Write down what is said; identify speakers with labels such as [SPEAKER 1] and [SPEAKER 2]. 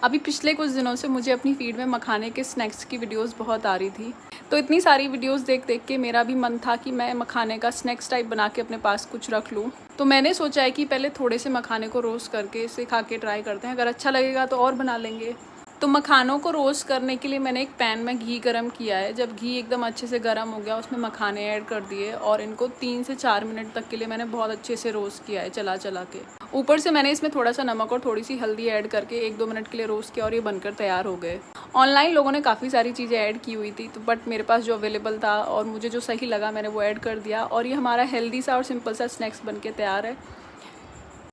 [SPEAKER 1] अभी पिछले कुछ दिनों से मुझे अपनी फीड में मखाने के स्नैक्स की वीडियोस बहुत आ रही थी, तो इतनी सारी वीडियोस देख देख के मेरा भी मन था कि मैं मखाने का स्नैक्स टाइप बना के अपने पास कुछ रख लूँ। तो मैंने सोचा है कि पहले थोड़े से मखाने को रोस्ट करके इसे खा के ट्राई करते हैं, अगर अच्छा लगेगा तो और बना लेंगे। तो मखानों को रोस्ट करने के लिए मैंने एक पैन में घी गरम किया है। जब घी एकदम अच्छे से गरम हो गया उसमें मखाने ऐड कर दिए और इनको 3 से 4 मिनट तक के लिए मैंने बहुत अच्छे से रोस्ट किया है चला चला के। ऊपर से मैंने इसमें थोड़ा सा नमक और थोड़ी सी हल्दी ऐड करके 1-2 मिनट के लिए रोस्ट किया और ये बनकर तैयार हो गए। ऑनलाइन लोगों ने काफ़ी सारी चीज़ें ऐड की हुई थी, तो बट मेरे पास जो अवेलेबल था और मुझे जो सही लगा मैंने वो ऐड कर दिया और ये हमारा हेल्दी सा और सिंपल सा स्नैक्स बन के तैयार है।